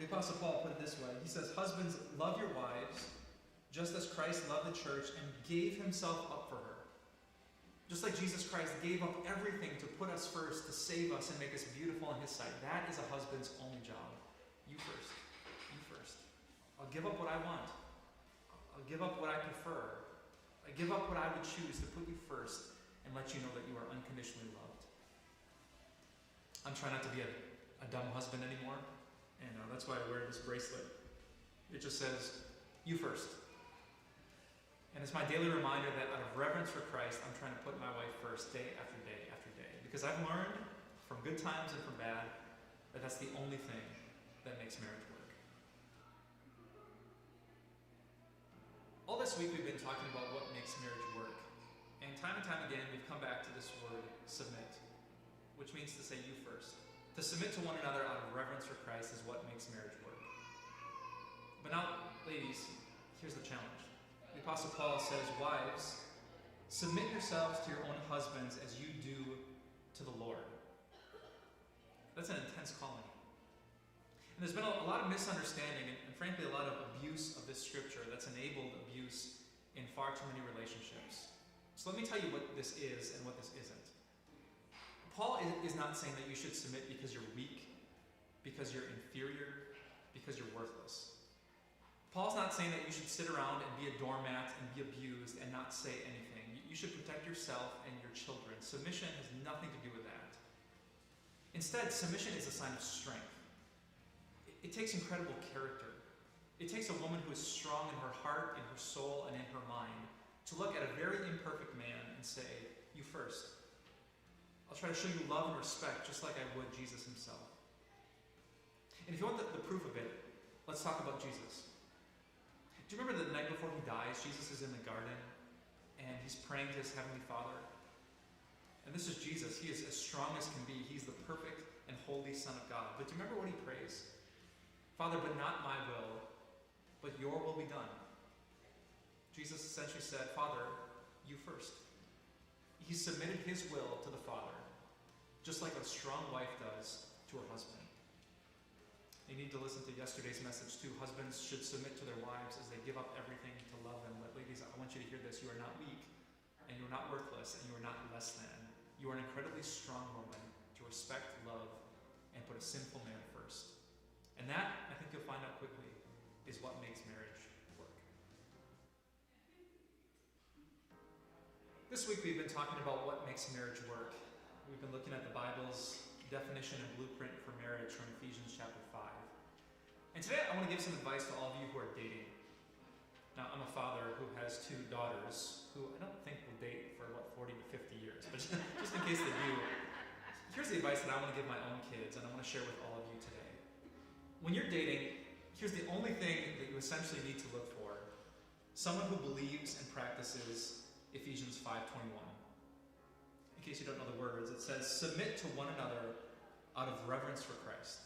The Apostle Paul put it this way. He says, husbands, love your wives, just as Christ loved the church and gave himself up for her. Just like Jesus Christ gave up everything to put us first, to save us and make us beautiful in his sight. That is a husband's only job. You first. You first. I'll give up what I want. I'll give up what I prefer. I give up what I would choose to put you first and let you know that you are unconditionally loved. I'm trying not to be a dumb husband anymore, and that's why I wear this bracelet. It just says, you first. And it's my daily reminder that out of reverence for Christ, I'm trying to put my wife first day after day after day. Because I've learned from good times and from bad that that's the only thing that makes marriage work. All this week we've been talking about what makes marriage work. And time again we've come back to this word, submit, which means to say you first. To submit to one another out of reverence for Christ is what makes marriage work. But now, ladies, here's the challenge. The Apostle Paul says, wives, submit yourselves to your own husbands as you do to the Lord. That's an intense calling. And there's been a lot of misunderstanding and frankly a lot of abuse of this scripture that's enabled abuse in far too many relationships. So let me tell you what this is and what this isn't. Paul is not saying that you should submit because you're weak, because you're inferior, because you're worthless. Paul's not saying that you should sit around and be a doormat and be abused and not say anything. You should protect yourself and your children. Submission has nothing to do with that. Instead, submission is a sign of strength. It takes incredible character. It takes a woman who is strong in her heart, in her soul, and in her mind to look at a very imperfect man and say, you first. I'll try to show you love and respect just like I would Jesus himself. And if you want the proof of it, let's talk about Jesus. Do you remember the night before he dies, Jesus is in the garden and he's praying to his heavenly Father? And this is Jesus. He is as strong as can be. He's the perfect and holy Son of God. But do you remember what he prays? Father, but not my will, but your will be done. Jesus essentially said, Father, you first. He submitted his will to the Father, just like a strong wife does to her husband. You need to listen to yesterday's message too. Husbands should submit to their wives as they give up everything to love them. But ladies, I want you to hear this. You are not weak, and you are not worthless, and you are not less than. You are an incredibly strong woman to respect, love, and put a sinful man first. And that, I think you'll find out quickly, is what makes marriage work. This week we've been talking about what makes marriage work. We've been looking at the Bible's definition and blueprint for marriage from Ephesians chapter 5. And today I want to give some advice to all of you who are dating. Now, I'm a father who has 2 daughters who I don't think will date for, 40 to 50 years. But just in case they do, here's the advice that I want to give my own kids and I want to share with all of you today. When you're dating, here's the only thing that you essentially need to look for. Someone who believes and practices Ephesians 5:21. In case you don't know the words, it says, submit to one another out of reverence for Christ.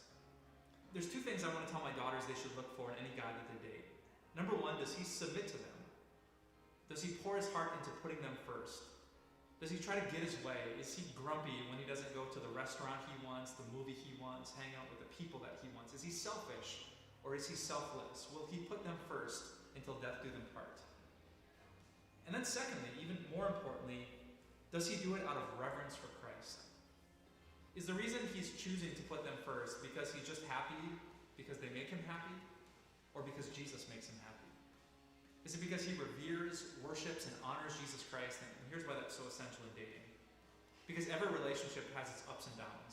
There's 2 things I want to tell my daughters they should look for in any guy that they date. Number 1, does he submit to them? Does he pour his heart into putting them first? Does he try to get his way? Is he grumpy when he doesn't go to the restaurant he wants, the movie he wants, hang out with the people that he wants? Is he selfish or is he selfless? Will he put them first until death do them part? And then secondly, even more importantly, does he do it out of reverence for Christ? Is the reason he's choosing to put them first because he's just happy because they make him happy, or because Jesus makes him happy? Is it because he reveres, worships, and honors Jesus Christ? And here's why that's so essential in dating. Because every relationship has its ups and downs.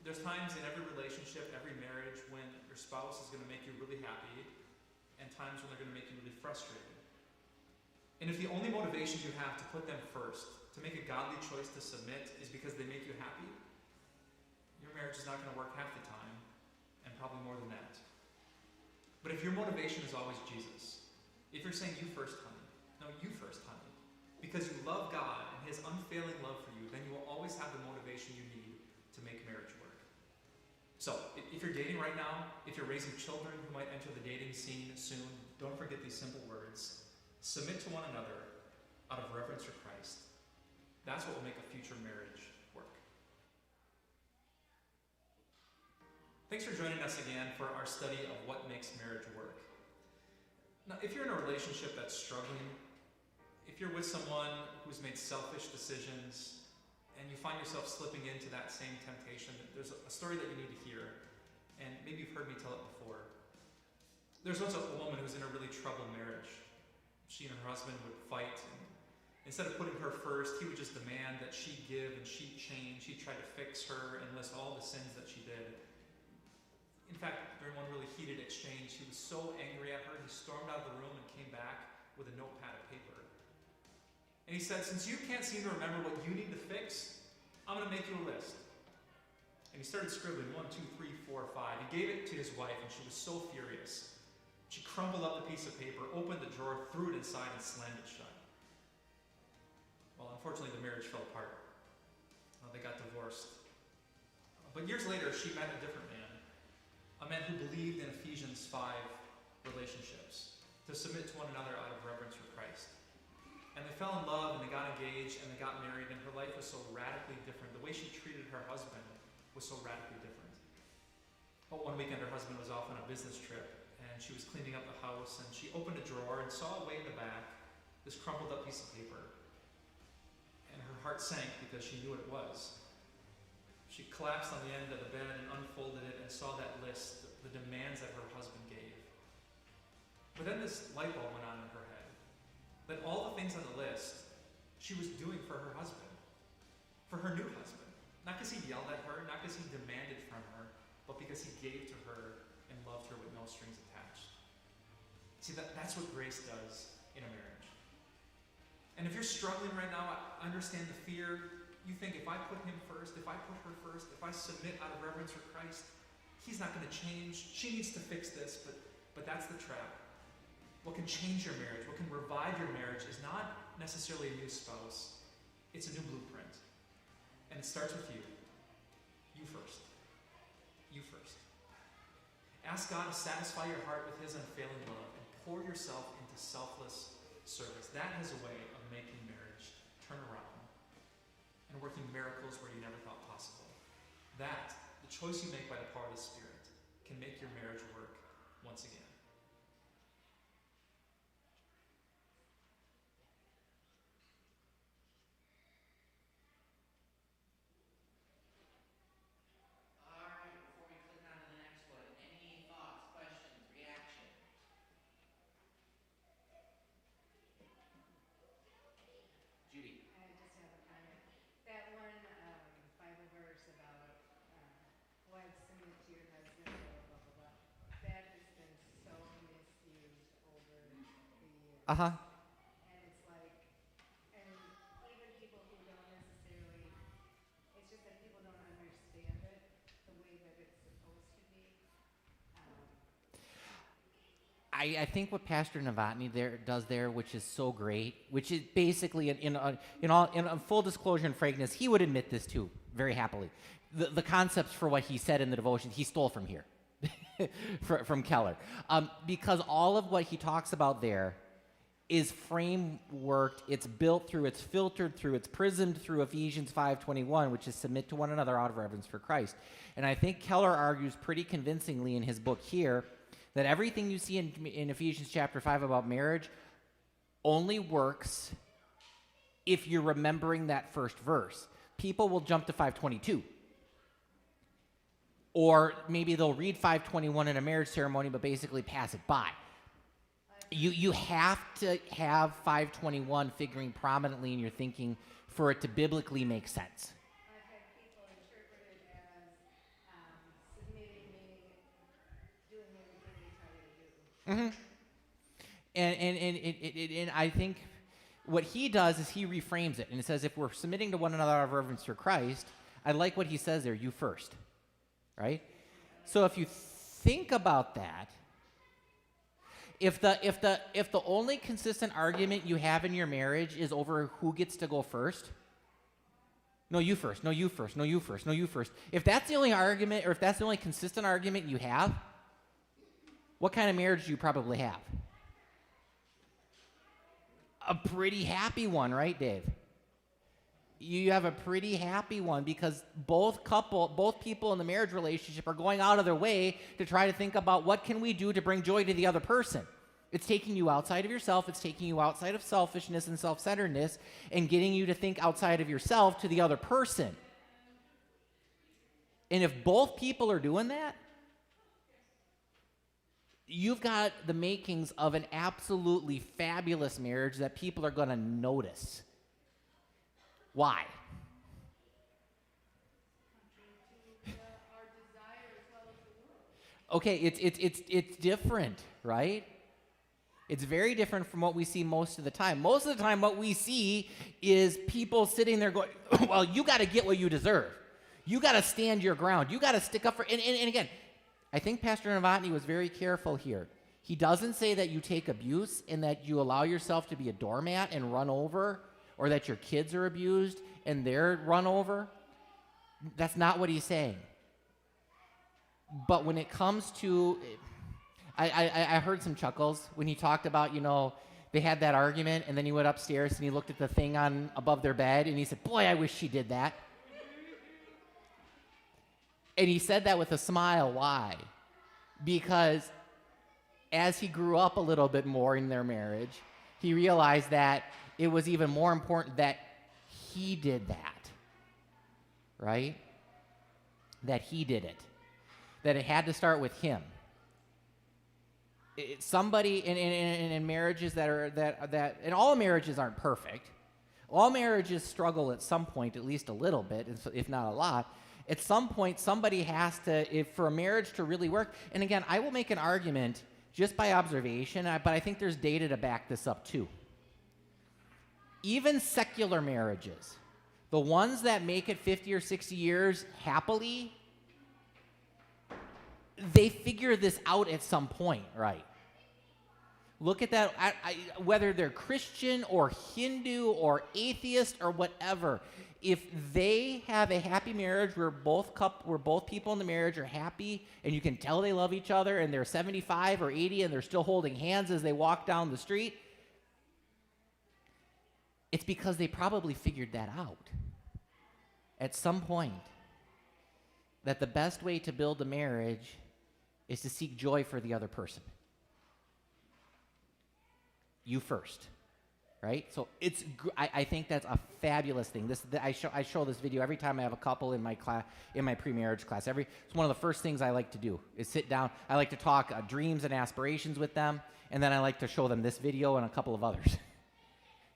There's times in every relationship, every marriage, when your spouse is going to make you really happy, and times when they're going to make you really frustrated. And if the only motivation you have to put them first, to make a godly choice to submit, is because they make you happy, your marriage is not going to work half the time, and probably more than that. But if your motivation is always Jesus, if you're saying you first, honey, no, you first, honey, because you love God and his unfailing love for you, then you will always have the motivation you need to make marriage work. So, if you're dating right now, if you're raising children who might enter the dating scene soon, don't forget these simple words. Submit to one another out of reverence for Christ. That's what will make a future marriage work. Thanks for joining us again for our study of what makes marriage work. Now, if you're in a relationship that's struggling, if you're with someone who's made selfish decisions, and you find yourself slipping into that same temptation, there's a story that you need to hear, and maybe you've heard me tell it before. There's once a woman who was in a really troubled marriage. She and her husband would fight, and instead of putting her first, he would just demand that she give and she change. He'd try to fix her and list all the sins that she did. In fact, during one really heated exchange, he was so angry at her, he stormed out of the room and came back with a notepad of paper. And he said, since you can't seem to remember what you need to fix, I'm going to make you a list. And he started scribbling 1, 2, 3, 4, 5. He gave it to his wife, and she was so furious. She crumpled up the piece of paper, opened the drawer, threw it inside, and slammed it shut. Well, unfortunately, the marriage fell apart. They got divorced. But years later, she met a different man. A man who believed in Ephesians 5 relationships, to submit to one another out of reverence for Christ. And they fell in love, and they got engaged, and they got married, and her life was so radically different. The way she treated her husband was so radically different. But one weekend, her husband was off on a business trip, and she was cleaning up the house, and she opened a drawer and saw way in the back this crumpled up piece of paper. And her heart sank because she knew what it was. She collapsed on the end of the bed and unfolded it and saw that list, the demands that her husband gave. But then this light bulb went on in her head, that all the things on the list she was doing for her husband, for her new husband. Not because he yelled at her, not because he demanded from her, but because he gave to her and loved her with no strings attached. See, that's what grace does in a marriage. And if you're struggling right now, I understand the fear. You think, if I put him first, if I put her first, if I submit out of reverence for Christ, he's not going to change. She needs to fix this, but that's the trap. What can change your marriage, what can revive your marriage is not necessarily a new spouse. It's a new blueprint. And it starts with you. You first. You first. Ask God to satisfy your heart with his unfailing love and pour yourself into selfless service. That has a way of making marriage turn around and working miracles where you never thought possible. That, the choice you make by the power of the Spirit, can make your marriage work once again. All right, before we click on to the next one, any thoughts, questions, reaction? Judy? I just have a comment. That one Bible verse about wives submit to your husband, blah, blah, blah, blah, that has been so misused over the years. Uh-huh. And it's like, and even people who don't necessarily, it's just that people don't understand it the way that it's supposed to be. I think what Pastor Novotny does there, which is so great, which is basically, in full disclosure and frankness, he would admit this too, very happily. The concepts for what he said in the devotion, he stole from here, from Keller. Because all of what he talks about there is frameworked, it's built through, it's filtered through, it's prismed through Ephesians 5:21, which is submit to one another out of reverence for Christ. And I think Keller argues pretty convincingly in his book here that everything you see in Ephesians chapter 5 about marriage only works if you're remembering that first verse. People will jump to 5:22. Or maybe they'll read 5:21 in a marriage ceremony, but basically pass it by. You have to have 5:21 figuring prominently in your thinking for it to biblically make sense. I've had people interpret it as submitting, meaning doing everything they tell you to do. Mm-hmm. And I think what he does is he reframes it, and it says if we're submitting to one another out of reverence for Christ, I like what he says there, you first, right? So if you think about that, if the only consistent argument you have in your marriage is over who gets to go first, no, you first, no, you first, no, you first, no, you first. If that's the only argument, or if that's the only consistent argument you have, what kind of marriage do you probably have? A pretty happy one, right, Dave? You have a pretty happy one because both people in the marriage relationship are going out of their way to try to think about what can we do to bring joy to the other person. It's taking you outside of yourself. It's taking you outside of selfishness and self-centeredness and getting you to think outside of yourself to the other person. And if both people are doing that, you've got the makings of an absolutely fabulous marriage that people are going to notice. Why? Okay, it's different, right? It's very different from what we see most of the time. Most of the time, what we see is people sitting there going, well, you got to get what you deserve. You got to stand your ground. You got to stick up for, and again, I think Pastor Novotny was very careful here. He doesn't say that you take abuse and that you allow yourself to be a doormat and run over, or that your kids are abused and they're run over. That's not what he's saying. But when it comes to, I heard some chuckles when he talked about, they had that argument and then he went upstairs and he looked at the thing on above their bed and he said, boy, I wish she did that. And he said that with a smile. Why? Because as he grew up a little bit more in their marriage, he realized that it was even more important that he did that, right? That he did it. That it had to start with him. Somebody in marriages that and all marriages aren't perfect. All marriages struggle at some point, at least a little bit, if not a lot. At some point, somebody has to, for a marriage to really work, and again, I will make an argument just by observation, but I think there's data to back this up too. Even secular marriages, the ones that make it 50 or 60 years happily, they figure this out at some point, right? Look at that, whether they're Christian or Hindu or atheist or whatever, if they have a happy marriage where both people in the marriage are happy and you can tell they love each other and they're 75 or 80 and they're still holding hands as they walk down the street, it's because they probably figured that out at some point, that the best way to build a marriage is to seek joy for the other person. You first, right? So I think that's a fabulous thing. I show this video every time I have a couple in my class, in my pre-marriage class. It's one of the first things I like to do is sit down. I like to talk dreams and aspirations with them, and then I like to show them this video and a couple of others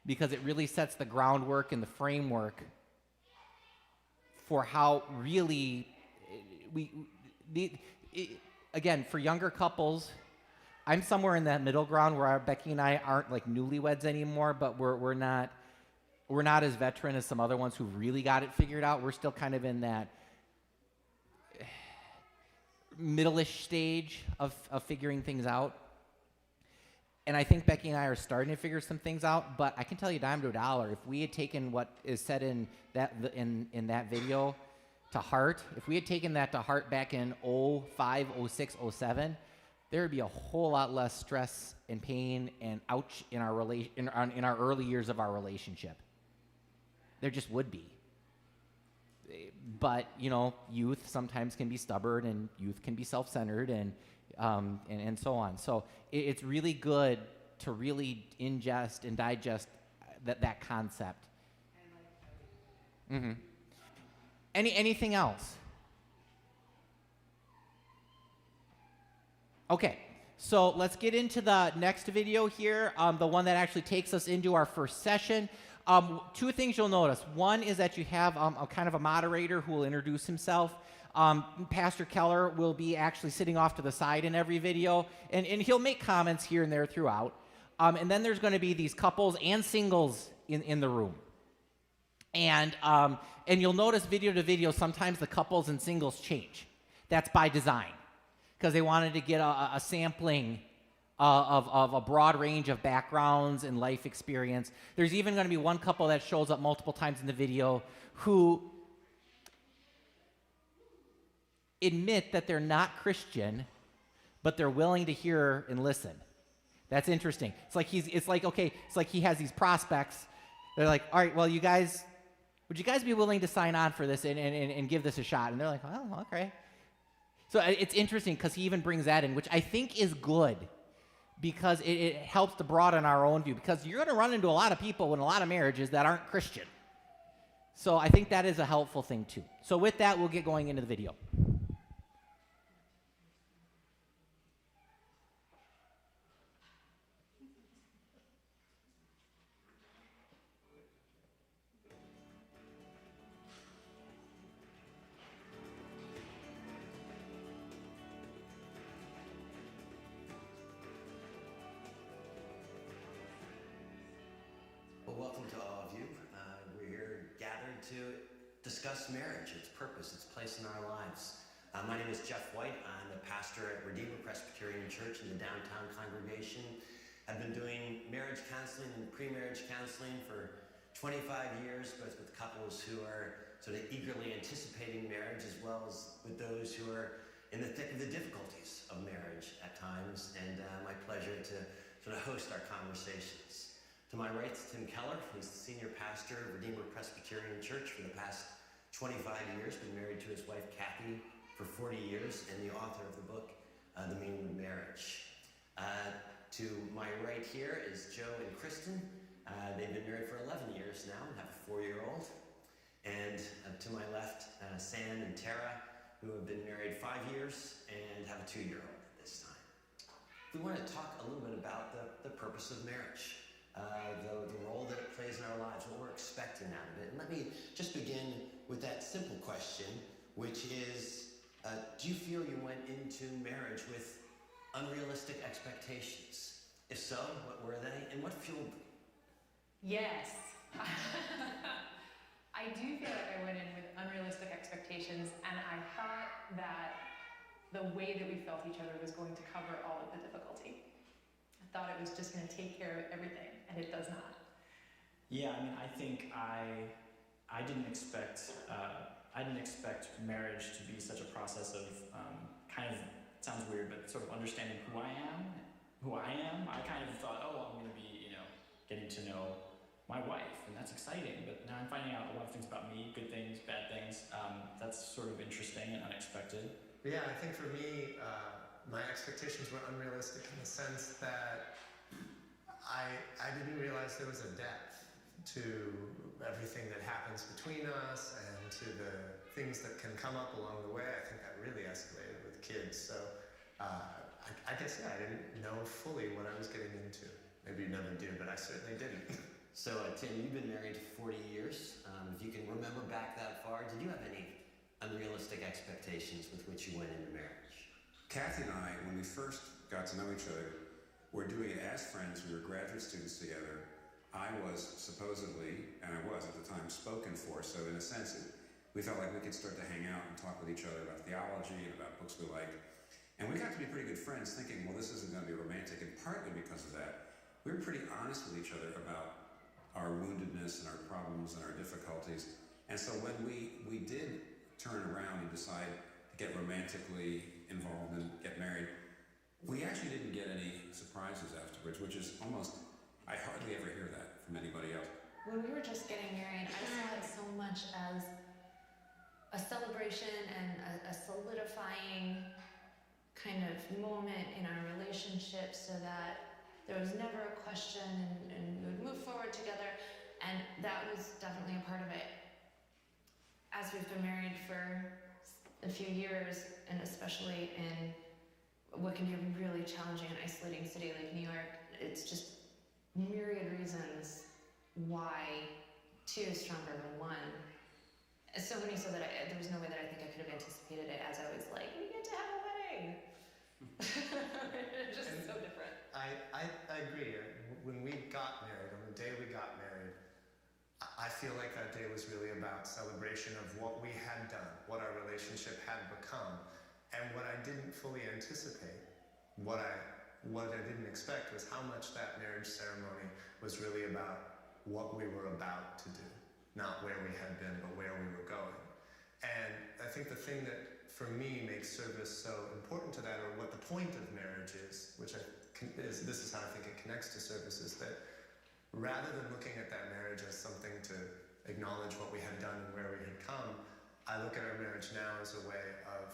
because it really sets the groundwork and the framework for how really again, for younger couples, I'm somewhere in that middle ground where Becky and I aren't like newlyweds anymore, but we're not as veteran as some other ones who really got it figured out. We're still kind of in that middle-ish stage of figuring things out. And I think Becky and I are starting to figure some things out, but I can tell you dime to a dollar, if we had taken what is said in that video to heart, if we had taken that to heart back in 05, 06, 07, there would be a whole lot less stress and pain and ouch in our early years of our relationship. There just would be. But youth sometimes can be stubborn, and youth can be self-centered, and so on. So it's really good to really ingest and digest that concept. Mm-hmm. Anything else? Okay, so let's get into the next video here, the one that actually takes us into our first session. Two things you'll notice. One is that you have a kind of a moderator who will introduce himself. Pastor Keller will be actually sitting off to the side in every video, and he'll make comments here and there throughout. And then there's going to be these couples and singles in the room. And you'll notice video to video, sometimes the couples and singles change. That's by design, because they wanted to get a sampling of a broad range of backgrounds and life experience. There's even going to be one couple that shows up multiple times in the video who admit that they're not Christian, but they're willing to hear and listen. That's interesting. It's like he has these prospects. They're like, all right, well, you guys Would you guys be willing to sign on for this and give this a shot? And they're like, oh, okay. So it's interesting because he even brings that in, which I think is good because it helps to broaden our own view, because you're going to run into a lot of people in a lot of marriages that aren't Christian. So I think that is a helpful thing too. So with that, we'll get going into the video. Well, welcome to all of you. We're here gathered to discuss marriage, its purpose, its place in our lives. My name is Jeff White. I'm the pastor at Redeemer Presbyterian Church in the downtown congregation. I've been doing marriage counseling and pre-marriage counseling for 25 years, both with couples who are sort of eagerly anticipating marriage, as well as with those who are in the thick of the difficulties of marriage at times, and my pleasure to sort of host our conversations. To my right is Tim Keller. He's the senior pastor of Redeemer Presbyterian Church for the past 25 years, been married to his wife Kathy for 40 years, and the author of the book, The Meaning of Marriage. To my right here is Joe and Kristen. They've been married for 11 years now and have a 4-year-old. And to my left, Sam and Tara, who have been married 5 years and have a 2-year-old at this time. We want to talk a little bit about the purpose of marriage. The role that it plays in our lives, what we're expecting out of it. And let me just begin with that simple question, which is, do you feel you went into marriage with unrealistic expectations? If so, what were they, and what fueled them? Yes. I do feel like I went in with unrealistic expectations, and I thought that the way that we felt each other was going to cover all of the difficulty. I thought it was just going to take care of everything, and it does not. Yeah, I mean, I think I didn't expect marriage to be such a process of kind of, it sounds weird, but sort of understanding who I am. I kind of thought, oh, I'm going to be, getting to know my wife, and that's exciting. But now I'm finding out a lot of things about me, good things, bad things. That's sort of interesting and unexpected. Yeah, I think for me, my expectations were unrealistic in the sense that I didn't realize there was a depth to everything that happens between us and to the things that can come up along the way. I think that really escalated with kids. So I guess, yeah, I didn't know fully what I was getting into. Maybe you never do, but I certainly didn't. So, Tim, you've been married 40 years. If you can remember back that far, did you have any unrealistic expectations with which you went into marriage? Kathy and I, when we first got to know each other, were doing it as friends. We were graduate students together. I was supposedly, and I was at the time, spoken for. So in a sense, we felt like we could start to hang out and talk with each other about theology and about books we liked. And we got to be pretty good friends, thinking, well, this isn't going to be romantic. And partly because of that, we were pretty honest with each other about our woundedness and our problems and our difficulties. And so when we did turn around and decide to get romantically involved and get married, we actually didn't get any surprises afterwards, which is almost, I hardly ever hear that from anybody else. When we were just getting married, I saw it so much as a celebration and a solidifying kind of moment in our relationship, so that there was never a question, and we would move forward together, and that was definitely a part of it. As we've been married for a few years, and especially in what can be a really challenging and isolating city like New York, it's just myriad reasons why two is stronger than one. So many so that there was no way that I think I could have anticipated it, as I was like, we get to have a wedding. It's just so different. I agree. When we got married, on the day we got married, I feel like that day was really about celebration of what we had done, what our relationship had become. And what I didn't fully anticipate, what I didn't expect, was how much that marriage ceremony was really about what we were about to do. Not where we had been, but where we were going. And I think the thing that, for me, makes service so important to that, or what the point of marriage is, which this is how I think it connects to service, is that rather than looking at that marriage as something to acknowledge what we had done and where we had come, I look at our marriage now as a way of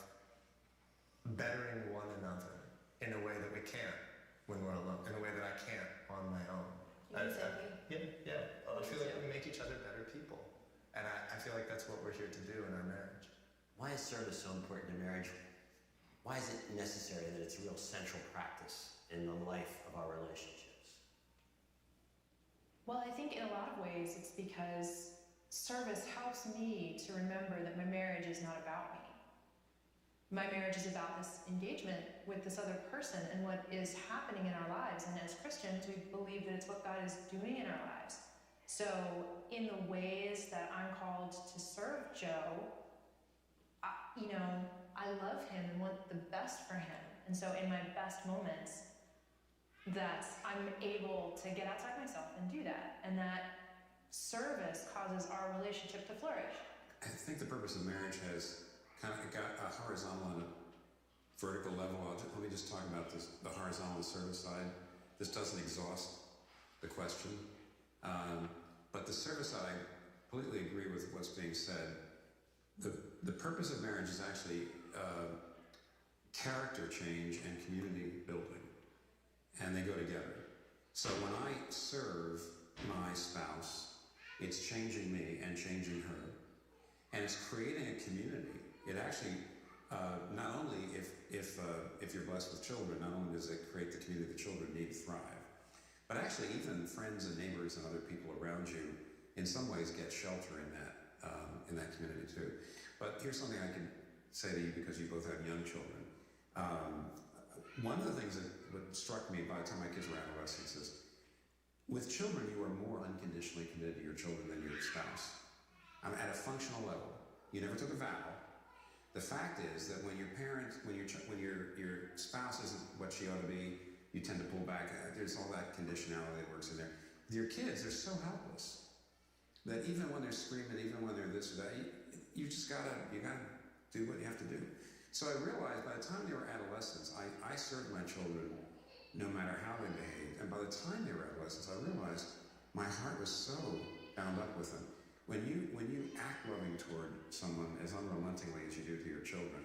bettering one another in a way that we can't when we're alone, in a way that I can't on my own. I feel like we make each other better people. And I feel like that's what we're here to do in our marriage. Why is service so important in marriage? Why is it necessary that it's a real central practice in the life of our relationships? Well, I think in a lot of ways it's because service helps me to remember that my marriage is not about me. My marriage is about this engagement with this other person and what is happening in our lives. And as Christians, we believe that it's what God is doing in our lives. So in the ways that I'm called to serve Joe, I love him and want the best for him. And so in my best moments, that I'm able to get outside myself and do that. And that service causes our relationship to flourish. I think the purpose of marriage has kind of got a horizontal and a vertical level. Let me just talk about this, the horizontal and service side. This doesn't exhaust the question. But the service side, I completely agree with what's being said. The purpose of marriage is actually character change and community building. And they go together. So when I serve my spouse, it's changing me and changing her. And it's creating a community. It actually, not only if you're blessed with children, not only does it create the community the children need to thrive, but actually even friends and neighbors and other people around you in some ways get shelter in that community too. But here's something I can say to you because you both have young children. One of the things that struck me by the time my kids were adolescents is with children you are more unconditionally committed to your children than your spouse. At a functional level. You never took a vow. The fact is that when your spouse isn't what she ought to be, you tend to pull back. There's all that conditionality that works in there. With your kids, they're so helpless that even when they're screaming, even when they're this or that, you gotta do what you have to do. So I realized by the time they were adolescents, I served my children no matter how they behaved. And by the time they were adolescents, I realized my heart was so bound up with them. When you act loving toward someone as unrelentingly as you do to your children,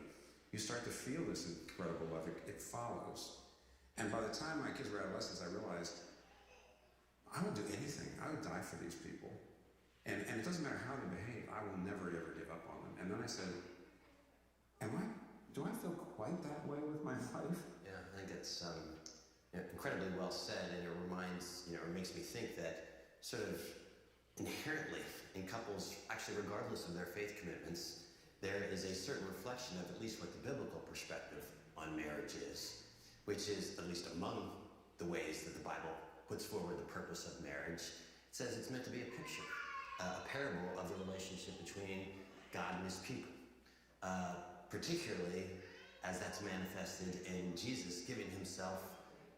you start to feel this incredible love. It follows. And by the time my kids were adolescents, I realized I would do anything. I would die for these people. And it doesn't matter how they behave. I will never, ever give up on them. And then I said, do I feel quite that way with my wife? Yeah, I think it's incredibly well said, and it reminds, it makes me think that sort of inherently in couples, actually regardless of their faith commitments, there is a certain reflection of at least what the biblical perspective on marriage is, which is, at least among the ways that the Bible puts forward the purpose of marriage, it says it's meant to be a picture, a parable of the relationship between God and his people, particularly as that's manifested in Jesus giving himself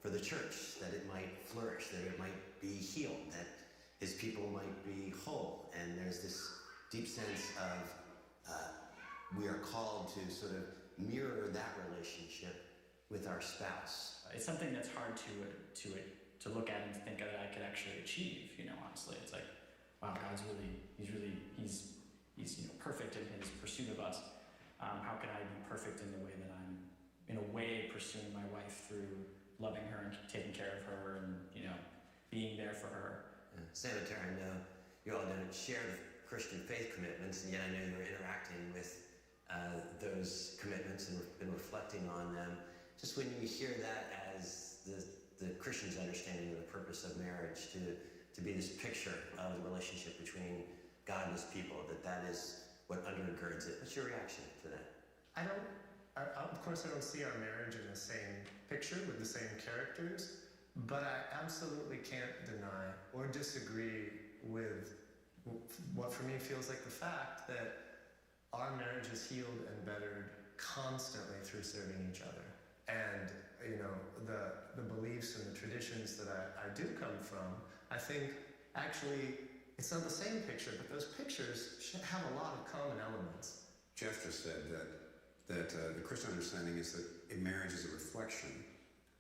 for the church, that it might flourish, that it might be healed, that his people might be whole. And there's this deep sense of we are called to sort of mirror that relationship with our spouse. It's something that's hard to look at and to think that I could actually achieve. Honestly, it's like, wow, God's he's perfect in his pursuit of us. How can I be perfect in the way that I'm, in a way, pursuing my wife through loving her and taking care of her and being there for her. Senator, I know you all don't share the Christian faith commitments, and yet I know you're interacting with those commitments and been reflecting on them. Just when you hear that as the Christian's understanding of the purpose of marriage, to be this picture of the relationship between God and his people, that is what undergirds it. What's your reaction to that? Of course I don't see our marriage in the same picture with the same characters, but I absolutely can't deny or disagree with what for me feels like the fact that our marriage is healed and bettered constantly through serving each other. And the beliefs and the traditions that I do come from, I think actually it's not the same picture, but those pictures should have a lot of common elements. Jeff just said that the Christian understanding is that a marriage is a reflection.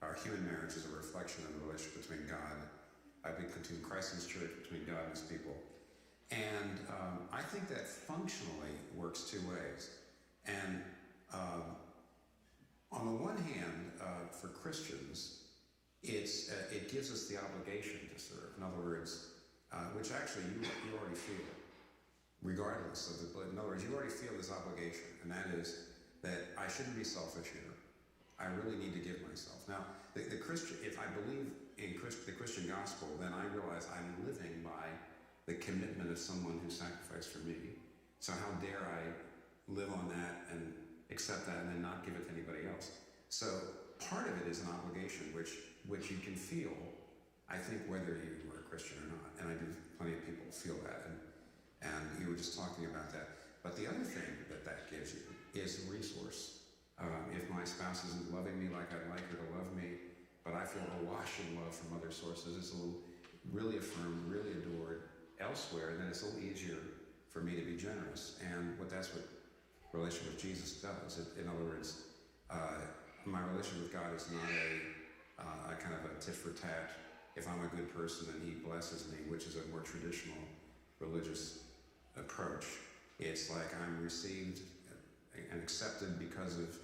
Our human marriage is a reflection of the relationship between God, between Christ and his church, between God and his people. And I think that functionally works two ways. And on the one hand, for Christians, it gives us the obligation to serve. In other words, which actually you already feel, regardless of the. In other words, you already feel this obligation, and that is that I shouldn't be selfish here. I really need to give myself. Now, the Christian, if I believe in the Christian gospel, then I realize I'm living by the commitment of someone who sacrificed for me. So how dare I live on that and accept that and then not give it to anybody else? So part of it is an obligation which you can feel, I think, whether you are a Christian or not. And I do, plenty of people feel that, and you were just talking about that. But the other thing that gives you is a resource. If my spouse isn't loving me like I'd like her to love me, but I feel awash in love from other sources, it's really affirmed, really adored elsewhere, then it's a little easier for me to be generous. And that's what relationship with Jesus does. In other words, my relationship with God is not a kind of a tit for tat. If I'm a good person and He blesses me, which is a more traditional religious approach, it's like I'm received and accepted because of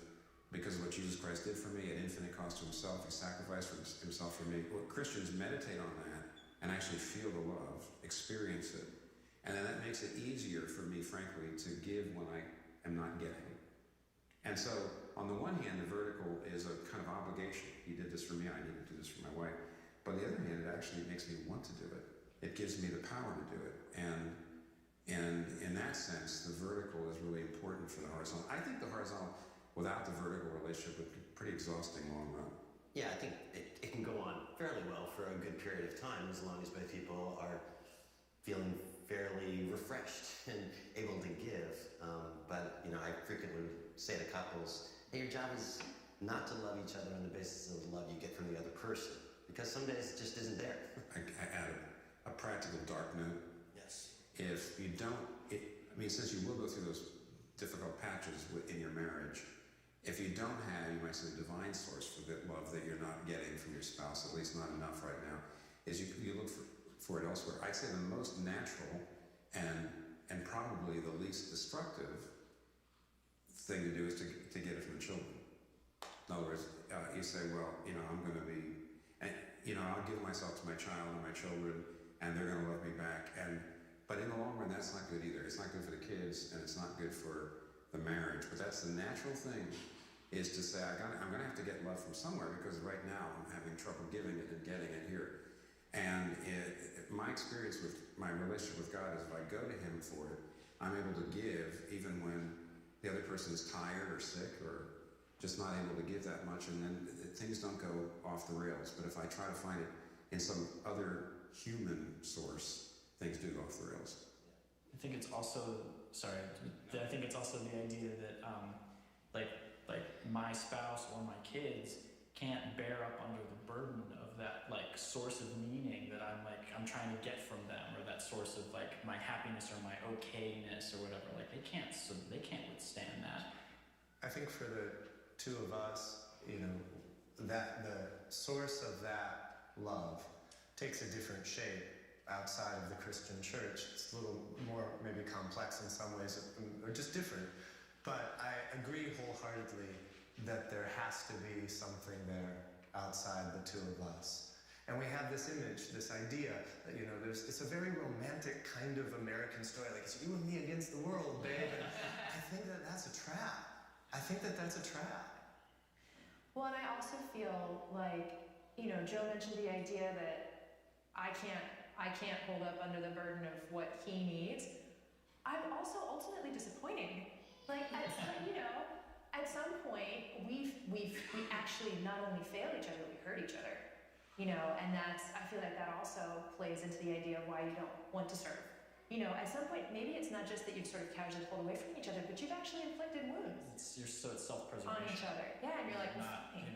what Jesus Christ did for me at infinite cost to Himself. He sacrificed Himself for me. Well, Christians meditate on that and actually feel the love, experience it. And then that makes it easier for me, frankly, to give when I am not getting. And so, on the one hand, the vertical is a kind of obligation. He did this for me, I need to do this for my wife. But on the other hand, it actually makes me want to do it. It gives me the power to do it. And in that sense, the vertical is really important for the horizontal. I think the horizontal, without the vertical relationship, would be pretty exhausting long run. Yeah, I think it can go on fairly well for a good period of time, as long as both people are feeling fairly refreshed and able to give. But I frequently say to couples, hey, your job is not to love each other on the basis of the love you get from the other person, because some days it just isn't there. I add a practical dark note. Yes. If you don't, since you will go through those difficult patches in your marriage, if you don't have, you might say, the divine source for the love that you're not getting from your spouse, at least not enough right now, is you look for it elsewhere. I'd say the most natural and probably the least destructive thing to do is to get it from the children. In other words, you say, well, I'm going to be, and I'll give myself to my child and my children, and they're going to love me back. But in the long run, that's not good either. It's not good for the kids, and it's not good for the marriage. But that's the natural thing, is to say, I'm going to have to get love from somewhere, because right now I'm having trouble giving it and getting it here. And my experience with my relationship with God is if I go to Him for it, I'm able to give even when the other person is tired or sick or just not able to give that much, and then things don't go off the rails. But if I try to find it in some other human source, things do go off the rails. I think it's also the idea that like my spouse or my kids can't bear up under the burden of that source of meaning that I'm trying to get from them, or that source of my happiness or my okayness or whatever. They can't withstand that. I think for the two of us, that the source of that love takes a different shape outside of the Christian church. It's a little more maybe complex in some ways, or just different. But I agree wholeheartedly that there has to be something there outside the two of us. And we have this image, this idea that, it's a very romantic kind of American story. It's you and me against the world, babe. And I think that that's a trap. Well, and I also feel like, Joe mentioned the idea that I can't hold up under the burden of what he needs. I'm also ultimately disappointing. At some point, we actually not only fail each other, we hurt each other. And I feel like that also plays into the idea of why you don't want to serve. At some point, maybe it's not just that you've sort of casually pulled away from each other, but you've actually inflicted wounds. It's self-preservation on each other. Yeah, and you're like, fine.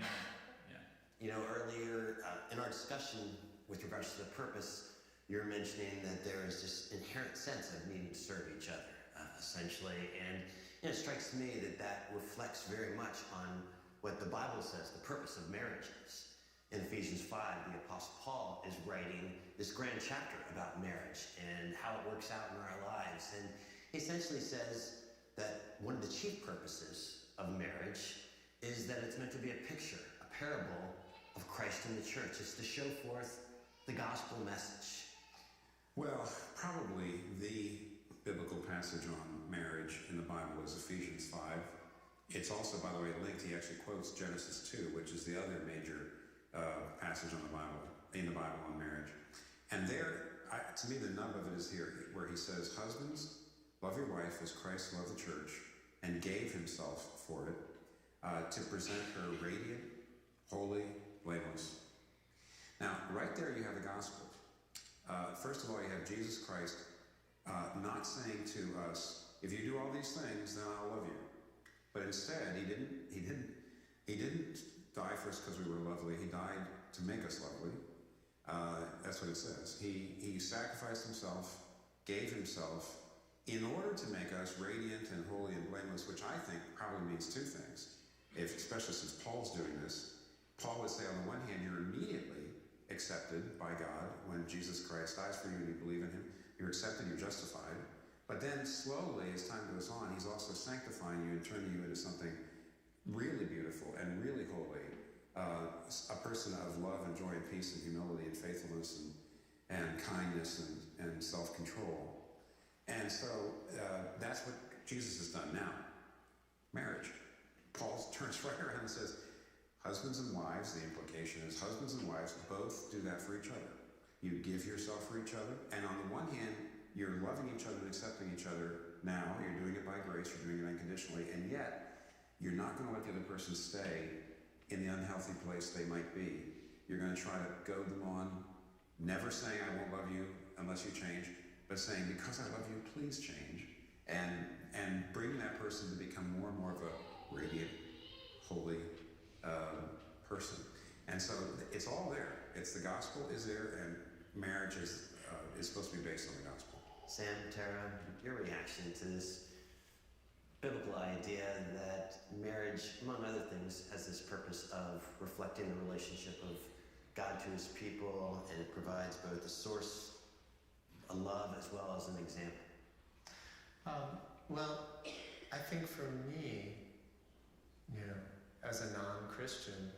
Earlier in our discussion with regards to the purpose, you're mentioning that there is this inherent sense of needing to serve each other, essentially. And it strikes me that reflects very much on what the Bible says the purpose of marriage is. In Ephesians 5, the Apostle Paul is writing this grand chapter about marriage and how it works out in our lives. And he essentially says that one of the chief purposes of marriage is that it's meant to be a picture, a parable of Christ in the church. It's to show forth the gospel message. Well, probably the biblical passage on marriage in the Bible is Ephesians 5. It's also, by the way, linked. He actually quotes Genesis 2, which is the other major passage in the Bible on marriage. And there, to me, the nub of it is here, where he says, "Husbands, love your wife as Christ loved the church and gave himself for it, to present her radiant, holy, blameless." Now, right there you have the gospel. First of all, you have Jesus Christ not saying to us, "If you do all these things, then I'll love you." But instead, he didn't die for us because we were lovely. He died to make us lovely. That's what it says. He sacrificed himself, gave himself, in order to make us radiant and holy and blameless, which I think probably means two things. Especially since Paul's doing this, Paul would say, on the one hand, you're immediately accepted by God when Jesus Christ dies for you and you believe in him. You're accepted, you're justified. But then slowly, as time goes on, he's also sanctifying you and turning you into something really beautiful and really holy. A person of love and joy and peace and humility and faithfulness and kindness and self-control. And so that's what Jesus has done now. Marriage. Paul turns right around and says, husbands and wives, the implication is husbands and wives both do that for each other. You give yourself for each other, and on the one hand, you're loving each other and accepting each other now. You're doing it by grace, you're doing it unconditionally, and yet you're not going to let the other person stay in the unhealthy place they might be. You're going to try to goad them on, never saying I won't love you unless you change, but saying because I love you, please change, and bring that person to become more and more of a radiant, holy person. And so it's all there. It's the gospel is there, and marriage is supposed to be based on the gospel. Sam, Tara, your reaction to this biblical idea that marriage, among other things, has this purpose of reflecting the relationship of God to his people, and it provides both a source, a love, as well as an example? Well, I think for me, as a non-Christian,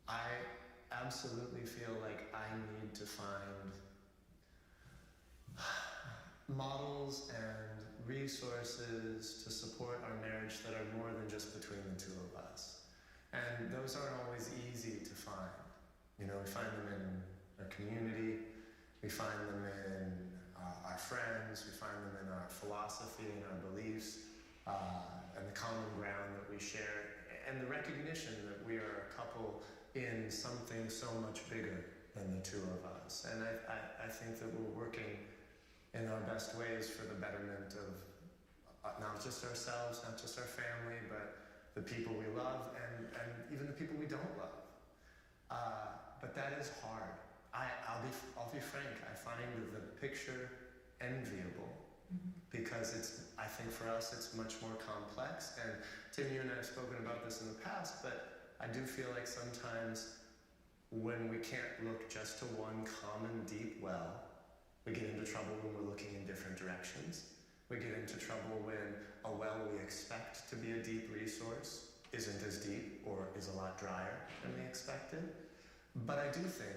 I absolutely feel like I need to find models and resources to support our marriage that are more than just between the two of us. And those aren't always easy to find. We find them in our community, we find them in our friends, we find them in our philosophy and our beliefs, and the common ground that we share, and the recognition that we are a couple in something so much bigger than the two of us. And I think that we're working in our best ways for the betterment of not just ourselves, not just our family, but the people we love and even the people we don't love. But that is hard. I'll be frank, I find the picture enviable, because I think for us it's much more complex. And Tim, you and I have spoken about this in the past, but I do feel like sometimes when we can't look just to one common deep well, we get into trouble when we're looking in different directions. We get into trouble when a well we expect to be a deep resource isn't as deep or is a lot drier than we expected. But I do think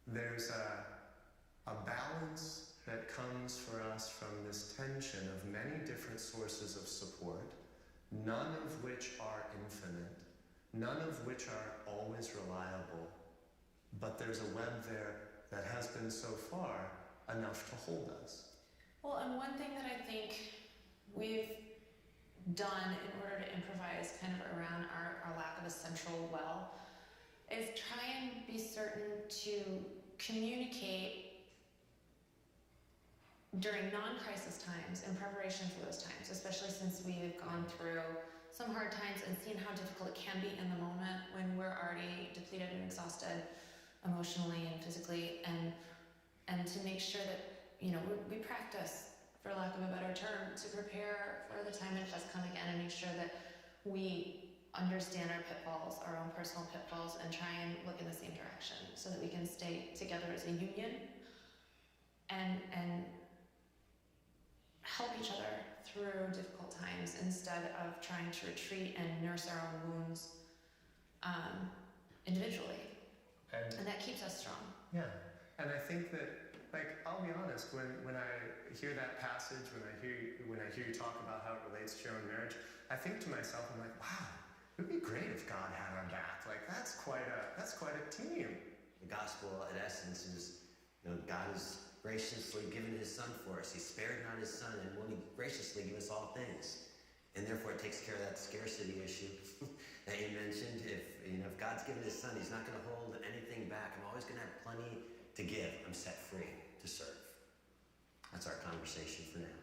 there's a balance that comes for us from this tension of many different sources of support, none of which are infinite, none of which are always reliable, but there's a web there that has been so far enough to hold us. Well, and one thing that I think we've done in order to improvise kind of around our lack of a central well is try and be certain to communicate during non-crisis times in preparation for those times, especially since we've gone through some hard times and seen how difficult it can be in the moment when we're already depleted and exhausted emotionally and physically, and to make sure that we practice, for lack of a better term, to prepare for the time it does come again, and make sure that we understand our pitfalls, our own personal pitfalls, and try and look in the same direction so that we can stay together as a union and help each other through difficult times instead of trying to retreat and nurse our own wounds individually. And that keeps us strong. Yeah, and I think that, like, I'll be honest, when I hear that passage, when I hear you talk about how it relates to your own marriage, I think to myself, I'm like, wow, it would be great if God had our back. Like, that's quite a team. The gospel, in essence, is, God has graciously given his son for us. He spared not his son and will graciously give us all things. And therefore it takes care of that scarcity issue that you mentioned. If God's given his son, he's not going to hold anything back. I'm always going to have plenty to give. I'm set free to serve. That's our conversation for now.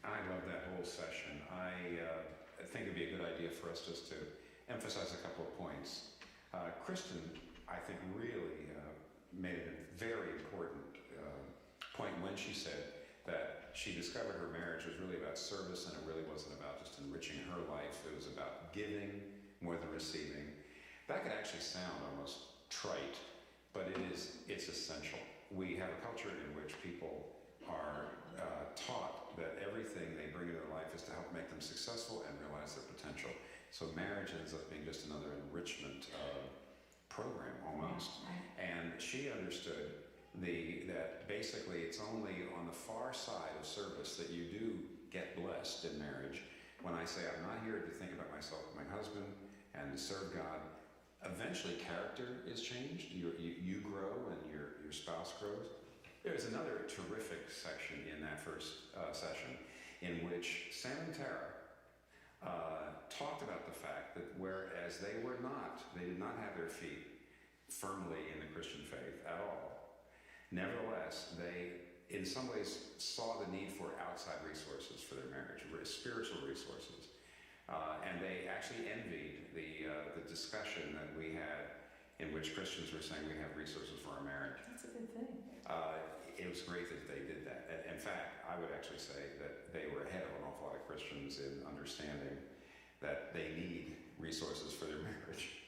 I love that whole session. I think it'd be a good idea for us just to emphasize a couple of points. Kristen, I think, really made a very important point when she said that she discovered her marriage was really about service, and it really wasn't about just enriching her life. It was about giving more than receiving. That could actually sound almost trite, but it's essential. We have a culture in which people are taught that everything they bring into their life is to help make them successful and realize their potential. So marriage ends up being just another enrichment program almost. And she understood that basically it's only on the far side of service that you do get blessed in marriage. When I say I'm not here to think about myself and my husband and to serve God, eventually character is changed. You grow and your spouse grows. There's another terrific section in that first session in which Sam and Tara talked about the fact that whereas they did not have their feet firmly in the Christian faith at all, nevertheless, they in some ways saw the need for outside resources for their marriage, spiritual resources. And they actually envied the discussion that we had in which Christians were saying we have resources for our marriage. That's a good thing. It was great that they did that. In fact, I would actually say that they were ahead of an awful lot of Christians in understanding that they need resources for their marriage.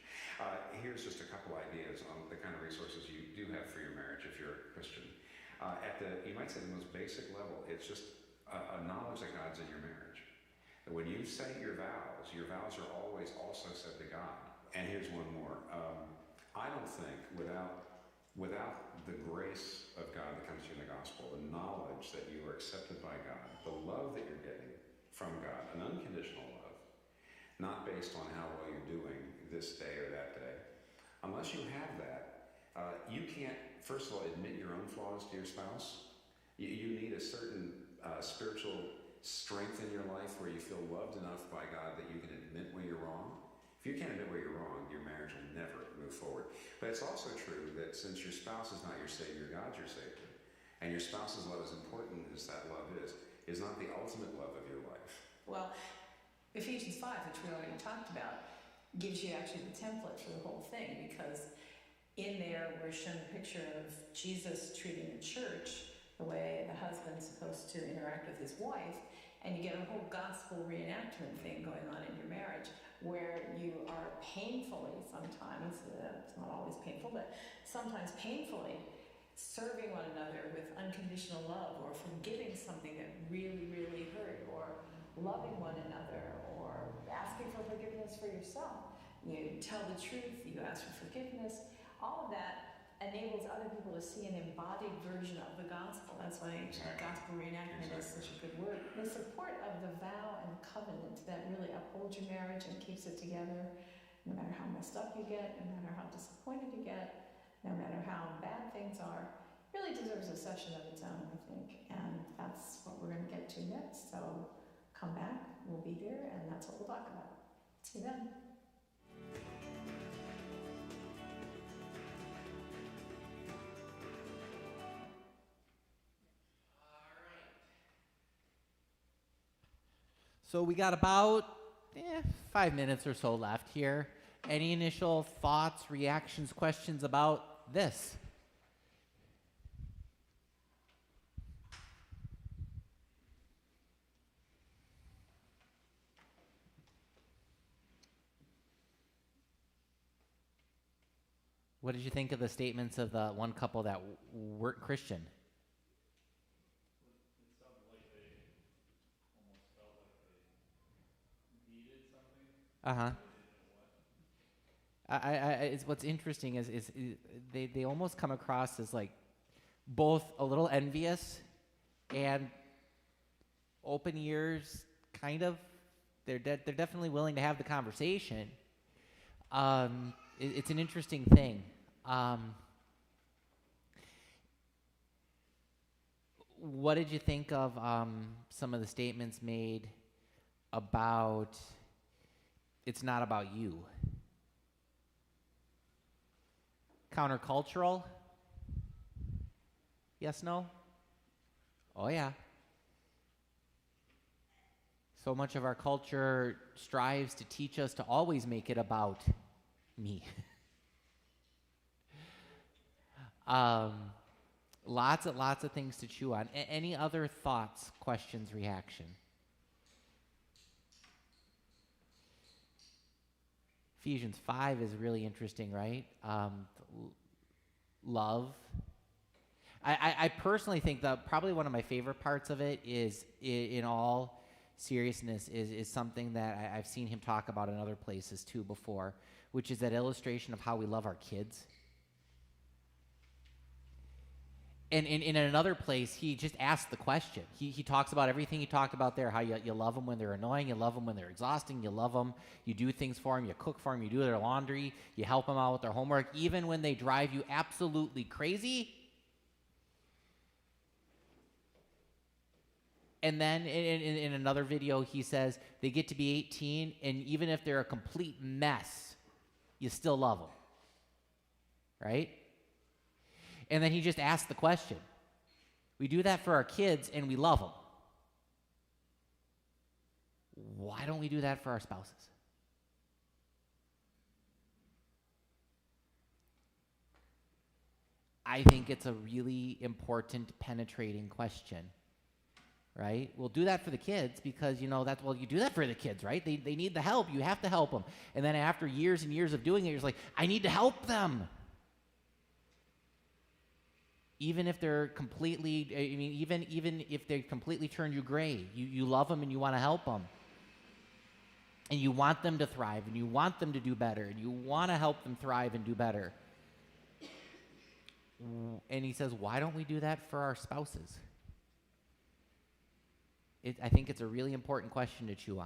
Here's just a couple ideas on the kind of resources you do have for your marriage if you're a Christian. You might say the most basic level, it's just a knowledge that God's in your marriage. That when you say your vows are always also said to God. And here's one more. I don't think without the grace of God that comes through in the gospel, the knowledge that you are accepted by God, the love that you're getting from God, an unconditional love, not based on how well you're doing this day or that day. Unless you have that, you can't, first of all, admit your own flaws to your spouse. You need a certain spiritual strength in your life where you feel loved enough by God that you can admit when you're wrong. If you can't admit where you're wrong, your marriage will never move forward. But it's also true that since your spouse is not your Savior, God's your Savior, and your spouse's love, as important as that love is not the ultimate love of your life. Well, Ephesians 5, which we already talked about, gives you actually the template for the whole thing, because in there we're shown a picture of Jesus treating the church the way the husband's supposed to interact with his wife, and you get a whole gospel reenactment thing going on in your marriage where you are painfully sometimes, it's not always painful, but sometimes painfully serving one another with unconditional love, or forgiving something that really, really hurt, or loving one another, or asking for forgiveness for yourself. You tell the truth, you ask for forgiveness. All of that enables other people to see an embodied version of the gospel. That's why gospel reenactment is such a good word. The support of the vow and covenant that really upholds your marriage and keeps it together, no matter how messed up you get, no matter how disappointed you get, no matter how bad things are, really deserves a session of its own, I think. And that's what we're going to get to next. So come back, we'll be here, and that's what we'll talk about. See you then. So we got about 5 minutes or so left here. Any initial thoughts, reactions, questions about this? What did you think of the statements of the one couple that weren't Christian? It sounded like they almost felt like they needed something. Uh-huh. They didn't know what. It's what's interesting is they almost come across as like both a little envious and open ears, kind of. They're definitely willing to have the conversation. It's an interesting thing. What did you think of some of the statements made about it's not about you? Countercultural? Yes, no? Oh, yeah. So much of our culture strives to teach us to always make it about me. Lots of things to chew on. Any other thoughts, questions, reaction? Ephesians 5 is really interesting, right? Love. I personally think that probably one of my favorite parts of it is, in all seriousness, is something that I've seen him talk about in other places too before, which is that illustration of how we love our kids. And in another place, he just asked the question. He talks about everything he talked about there, how you love them when they're annoying, you love them when they're exhausting, you love them, you do things for them, you cook for them, you do their laundry, you help them out with their homework, even when they drive you absolutely crazy. And then in another video, he says they get to be 18, and even if they're a complete mess, you still love them, right? And then he just asked the question. We do that for our kids, and we love them. Why don't we do that for our spouses? I think it's a really important, penetrating question, right? We'll do that for the kids because, you do that for the kids, right? They need the help. You have to help them. And then after years and years of doing it, you're just like, I need to help them. Even if they're completely, even if they completely turned you gray, you love them and you want to help them. And you want them to thrive, and you want them to do better, and you want to help them thrive and do better. And he says, why don't we do that for our spouses? I think it's a really important question to chew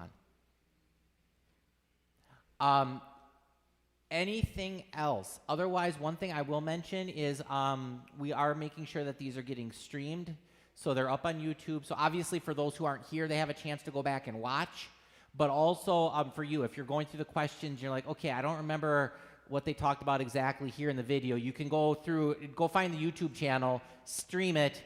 on. Anything else? Otherwise, one thing I will mention is we are making sure that these are getting streamed, so they're up on YouTube. So obviously for those who aren't here, they have a chance to go back and watch. But also for you, if you're going through the questions, you're like, okay, I don't remember what they talked about exactly here in the video. You can go find the YouTube channel, stream it,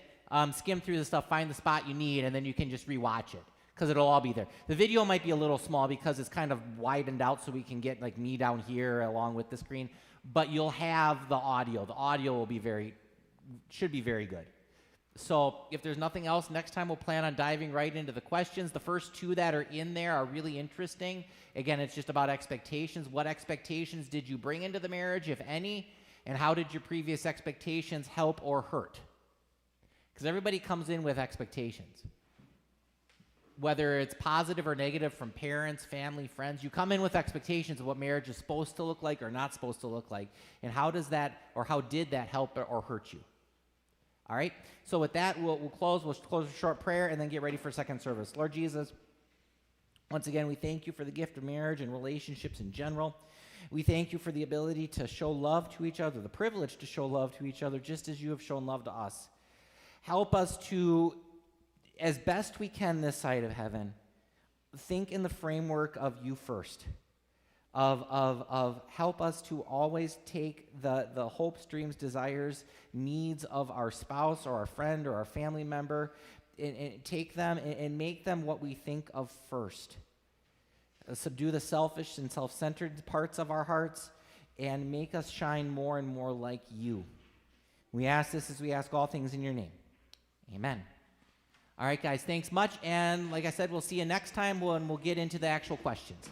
skim through the stuff, find the spot you need, and then you can just rewatch it, because it'll all be there. The video might be a little small because it's kind of widened out so we can get like me down here along with the screen, but you'll have the audio. The audio should be very good. So if there's nothing else, next time we'll plan on diving right into the questions. The first two that are in there are really interesting. Again, it's just about expectations. What expectations did you bring into the marriage, if any? And how did your previous expectations help or hurt? Because everybody comes in with expectations. Whether it's positive or negative from parents, family, friends, you come in with expectations of what marriage is supposed to look like or not supposed to look like. And how did that help or hurt you? All right? So with that, we'll close with a short prayer and then get ready for second service. Lord Jesus, once again, we thank you for the gift of marriage and relationships in general. We thank you for the ability to show love to each other, the privilege to show love to each other just as you have shown love to us. Help us to, as best we can this side of heaven, think in the framework of you first. Of help us to always take the hopes, dreams, desires, needs of our spouse or our friend or our family member and take them and make them what we think of first. Subdue the selfish and self-centered parts of our hearts and make us shine more and more like you. We ask this as we ask all things in your name. Amen. All right, guys, thanks much. And like I said, we'll see you next time when we'll get into the actual questions.